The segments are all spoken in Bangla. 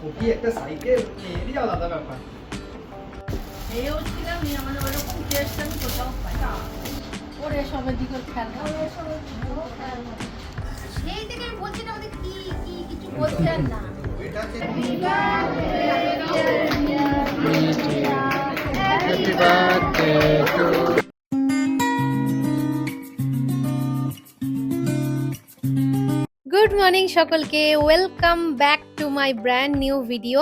স্কুটি একটা সাইকেল এরই আলাদা ব্যাপার। এও ছিলাম মানে ওরকম টেস্ট আমি কোথাও পাই না। ওরে সবের দিকে খেয়াল এই থেকে আমি বলছি না ওদের কি কি কিছু বলছেন না। Happy birthday to good morning সকলকে, welcome back to my brand new video.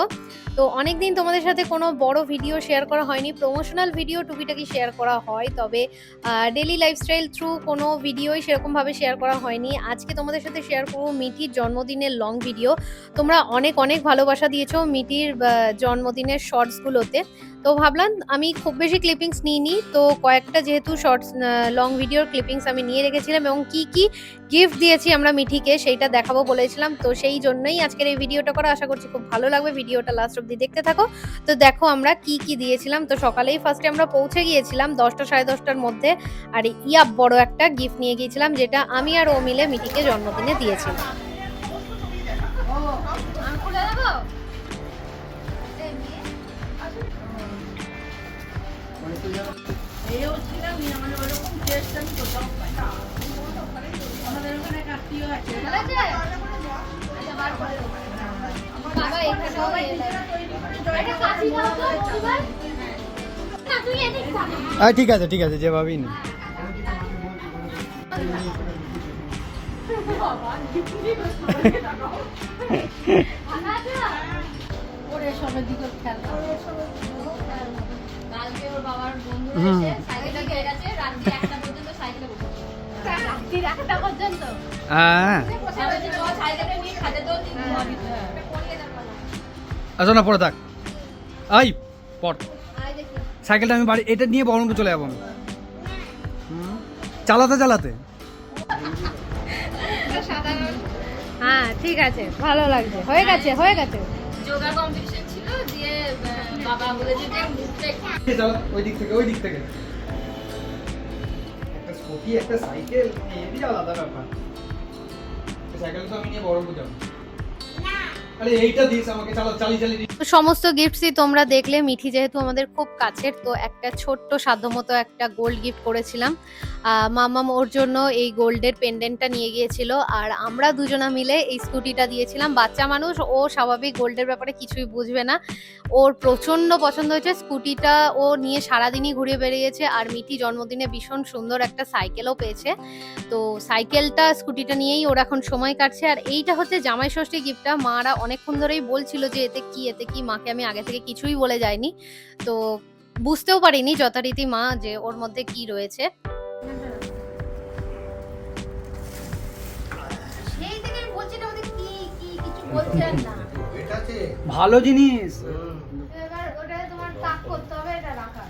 তো অনেকদিন তোমাদের সাথে কোনো বড় ভিডিও শেয়ার করা হয়নি, প্রমোশনাল ভিডিও টুকিটাকি শেয়ার করা হয়, তবে ডেলি লাইফস্টাইল থ্রু কোনো ভিডিওই সেরকমভাবে শেয়ার করা হয়নি। আজকে তোমাদের সাথে শেয়ার করবো মিঠির জন্মদিনের লং ভিডিও। তোমরা অনেক অনেক ভালোবাসা দিয়েছো মিঠির জন্মদিনের শর্টসগুলোতে, তো ভাবলাম আমি খুব বেশি ক্লিপিংস নিইনি, তো কয়েকটা যেহেতু শর্টস লং ভিডিওর ক্লিপিংস আমি নিয়ে রেখেছিলাম এবং কি কি গিফট দিয়েছি আমরা মিঠিকে সেইটা দেখাবো বলেছিলাম, তো সেই জন্যই আজকের এই ভিডিওটা করা। আশা করছি খুব ভালো লাগবে, ভিডিওটা লাস্ট অব্দি দেখতে থাকো। তো দেখো আমরা কি কি দিয়েছিলাম। তো সকালেই ফার্স্টে আমরা পৌঁছে গিয়েছিলাম 10টা সাড়ে 10টার মধ্যে, আর ইয়া বড় একটা গিফট নিয়ে গিয়েছিলাম যেটা আমি আর ও মিলে মিঠিকে জন্মদিনে দিয়েছিলাম। এও ছিলাম মানে ওরকম টেস্ট আমি কোথাও পাই না। আমাদের ওখানে একটা আত্মীয় আছে বাবা এখানেও ঠিক আছে ঠিক আছে, যেভাবেই না। ওরে সবের দিকে খেয়াল কালকে ওর বাবার বন্ধুরা এসে সাইকেলে গিয়ে গেছে রাত্রি 1টা পর্যন্ত সাইকেলে বসে রাত্রি 1টা পর্যন্ত হ্যাঁ সাইকেলে নিয়ে খাতে তো আসো না, পরে থাক। আই পর সাইকেলটা আমি বাড়ি এটা নিয়ে বহরমপুর চলে যাবো আমি। চালাতে চালাতে হ্যাঁ ঠিক আছে, ভালো লাগছে, হয়ে গেছে হয়ে গেছে। যোগা কম্পিটিশন ছিল, দিয়ে বাবা বলেছে যে মুখটা ওই দিক থেকে একটা স্কুটি একটা সাইকেল এরই আলাদা ব্যাপার। সাইকেল তো আমি নিয়ে বহরমপুর যাবো। আরে এইটা দিস আমাকে, চালিয়ে সমস্ত গিফটসই তোমরা দেখলে। মিঠি যেহেতু আমাদের খুব কাছের, তো একটা ছোট্ট সাধ্যমতো একটা গোল্ড গিফট করেছিলাম। মামাম ওর জন্য এই গোল্ডের পেন্ডেন্টটা নিয়ে গিয়েছিল, আর আমরা দুজনা মিলে এই স্কুটিটা দিয়েছিলাম। বাচ্চা মানুষ, ও স্বাভাবিক গোল্ডের ব্যাপারে কিছুই বুঝবে না, ওর প্রচণ্ড পছন্দ হয়েছে স্কুটিটা, ও নিয়ে সারাদিনই ঘুরে বেরিয়েছে। আর মিঠি জন্মদিনে ভীষণ সুন্দর একটা সাইকেলও পেয়েছে, তো সাইকেলটা স্কুটিটা নিয়েই ওর এখন সময় কাটছে। আর এইটা হচ্ছে জামাই ষষ্ঠী গিফটটা। মারা অনেকক্ষণ ধরেই বলছিল যে এতে কি, মাকে আমি আগে থেকে কিছুই বলে যাইনি, তো বুঝতেও পারিনি যথারীতি মা যে ওর মধ্যে কি রয়েছে। সেই থেকে আমি বলছি না ওদের কি কি কিছু বলছেন না। ভালো জিনিস। এবার ওটা তোমার তাক করতে হবে, এটা রাখা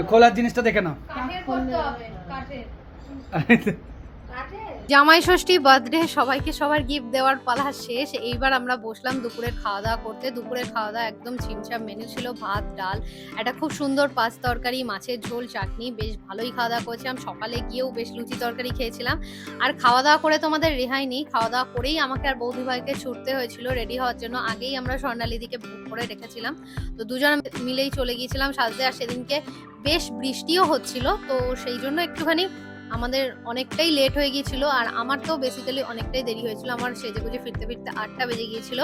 খোলার জিনিসটা দেখে নাও। কাঠের করতে হবে, কাঠের কাঠের জামাই ষষ্ঠী, বার্থডে, সবাইকে সবার গিফট দেওয়ার পালা শেষ। এইবার আমরা বসলাম দুপুরের খাওয়া দাওয়া করতে। দুপুরের খাওয়া দাওয়া একদম ছিমছাম মেনু ছিল, ভাত ডাল, একটা খুব সুন্দর পাঁচ তরকারি, মাছের ঝোল, চাটনি, বেশ ভালোই খাওয়া দাওয়া করেছিলাম। সকালে গিয়েও বেশ লুচি তরকারি খেয়েছিলাম। আর খাওয়া দাওয়া করে তোমাদের রেহাই নেই, খাওয়া দাওয়া করেই আমাকে আর বৌদি ভাইকে ছুটতে হয়েছিল রেডি হওয়ার জন্য। আগেই আমরা স্বর্ণালীদিকে বুক করে রেখেছিলাম, তো দুজন মিলেই চলে গিয়েছিলাম সাজতে। আর সেদিনকে বেশ বৃষ্টিও হচ্ছিল, তো সেই জন্য একটুখানি আমাদের অনেকটাই লেট হয়ে গিয়েছিল। আর আমার তো বেসিক্যালি অনেকটাই দেরি হয়েছিল, আমার সেজেগুজে ফিরতে ফিরতে 8টা বেজে গিয়েছিল।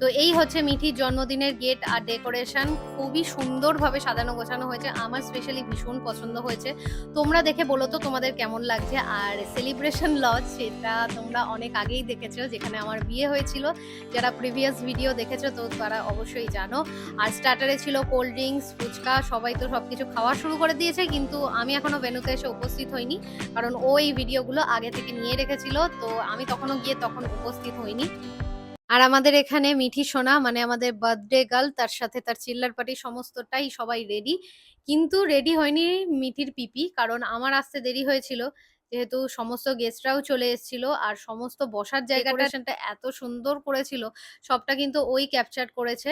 তো এই হচ্ছে মিঠির জন্মদিনের গেট আর ডেকোরেশন, খুবই সুন্দরভাবে সাজানো গোছানো হয়েছে। আমার স্পেশালি ভীষণ পছন্দ হয়েছে। তোমরা দেখে বলো তো তোমাদের কেমন লাগছে। আর সেলিব্রেশন লজ, সেটা তোমরা অনেক আগেই দেখেছো, যেখানে আমার বিয়ে হয়েছিল। যারা প্রিভিয়াস ভিডিও দেখেছো তো তারা অবশ্যই জানো। আর স্টার্টারে ছিল কোল্ড ড্রিঙ্কস, ফুচকা, সবাই তো সবকিছু খাওয়া শুরু করে দিয়েছে, কিন্তু আমি এখনো ভেন্যুতে এসে উপস্থিত হইনি, কারণ ও এই ভিডিওগুলো আগে থেকে নিয়ে রেখেছিল, তো আমি তখন উপস্থিত হইনি। আর আমাদের এখানে মিঠি সোনা মানে আমাদের বার্থডে গার্ল, তার সাথে তার চিল্লার পার্টি সমস্তটাই সবাই রেডি, কিন্তু রেডি হয়নি মিঠির পিপি, কারণ আমার আসতে দেরি হয়েছিল। যেহেতু সমস্ত গেস্টরাও চলে এসেছিল আর সমস্ত বসার জায়গাটা এত সুন্দর করেছিল, সবটা কিন্তু ওই ক্যাপচার করেছে।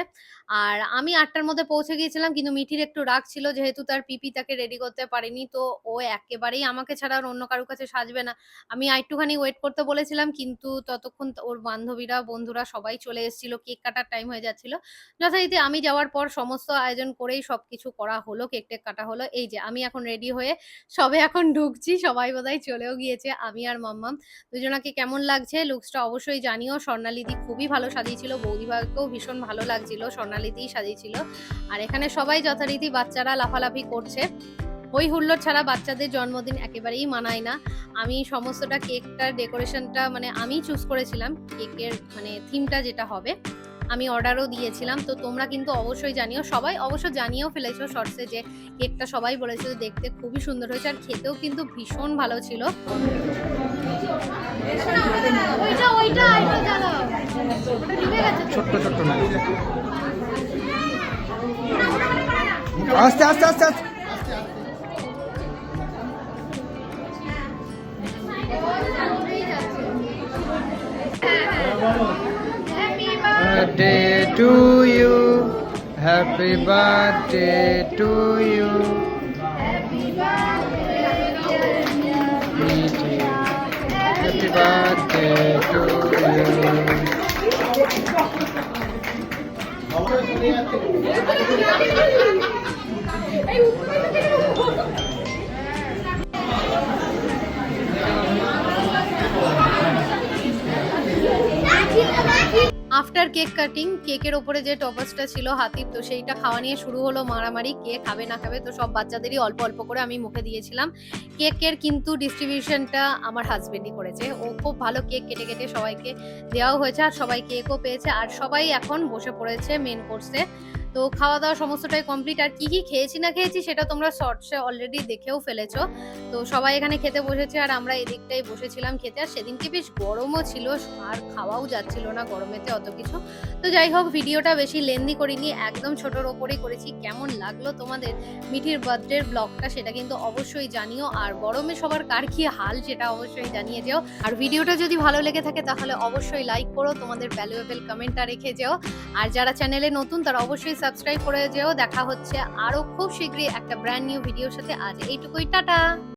আর আমি 8টার মধ্যে পৌঁছে গিয়েছিলাম, কিন্তু মিঠির একটু রাগ ছিল যেহেতু তার পিপি তাকে রেডি করতে পারেনি, তো ও একেবারেই আমাকে ছাড়া আর অন্য কারোর কাছে সাজবে না। আমি আরেকটুখানি ওয়েট করতে বলেছিলাম, কিন্তু ততক্ষণ ওর বান্ধবীরা বন্ধুরা সবাই চলে এসেছিল, কেক কাটার টাইম হয়ে যাচ্ছিল। যথারীতি আমি যাওয়ার পর সমস্ত আয়োজন করেই সবকিছু করা হলো, কেক টেক কাটা হলো। এই যে আমি এখন রেডি হয়ে সবে এখন ঢুকছি, সবাই বোধহয় চলেও গিয়েছে, আমি আর মাম্মাম। দুজনাকে কেমন লাগছে লুকসটা অবশ্যই জানিও। স্বর্ণালিদি খুবই ভালো সাজিয়েছিল, বৌদিভাগকেও ভীষণ ভালো লাগছিল, স্বর্ণালিদিই সাজিয়েছিল। আর এখানে সবাই যথারীতি বাচ্চারা লাফালাফি করছে। হই হুল্লোড় ছাড়া বাচ্চাদের জন্মদিন একেবারেই মানায় না। আমি সমস্তটা কেকটার ডেকোরেশনটা মানে আমি চুজ করেছিলাম, কেকের মানে থিমটা যেটা হবে আমি অর্ডারও দিয়েছিলাম। তো তোমরা কিন্তু অবশ্যই জানিও, সবাই অবশ্য জানিয়েও ফেলেছো শর্টসে যে কেকটা সবাই বলেছে দেখতে খুবই সুন্দর হয়েছে, আর খেতেও কিন্তু ভীষণ ভালো ছিল। ছোট্ট ছোট্ট না, আস্তে আস্তে আস্তে আস্তে। Birthday to you, happy birthday to you, happy birthday to after cake cutting কেকের ওপরে যে টপাসটা ছিল হাতির, তো সেইটা খাওয়া নিয়ে শুরু হলো মারামারি, কে খাবে না খাবে। তো সব বাচ্চাদেরই অল্প অল্প করে আমি মুখে দিয়েছিলাম। কেকের কিন্তু ডিস্ট্রিবিউশনটা আমার হাজবেন্ডই করেছে, ও খুব ভালো কেক কেটে কেটে সবাইকে দেওয়াও হয়েছে, আর সবাই কেকও পেয়েছে। আর সবাই এখন বসে পড়েছে মেন কোর্সে। তো খাওয়া দাওয়া সমস্তটাই কমপ্লিট। আর কি কি খেয়েছি না খেয়েছি সেটা তোমরা শর্টসে অলরেডি দেখেও ফেলেছো। তো সবাই এখানে খেতে বসেছে আর আমরা এদিকটাই বসেছিলাম খেতে। আর সেদিনকে বেশ গরমও ছিল, আর খাওয়াও যাচ্ছিল না গরমেতে অত কিছু। তো যাই হোক, ভিডিওটা বেশি লেন্দি করিনি, একদম ছোটোর ওপরেই করেছি। কেমন লাগলো তোমাদের মিঠির বার্থডের ব্লগটা সেটা কিন্তু অবশ্যই জানিও, আর গরমে সবার কার কি হাল সেটা অবশ্যই জানিয়ে যেও। আর ভিডিওটা যদি ভালো লেগে থাকে তাহলে অবশ্যই লাইক করো, তোমাদের ভ্যালুয়েবল কমেন্টটা রেখে যেও। আর যারা চ্যানেলে নতুন তারা অবশ্যই সাবস্ক্রাইব করে যেও। দেখা হচ্ছে আরো খুব শীঘ্রই একটা ব্র্যান্ড নিউ ভিডিওর সাথে। আজ এইটুকুই, টাটা।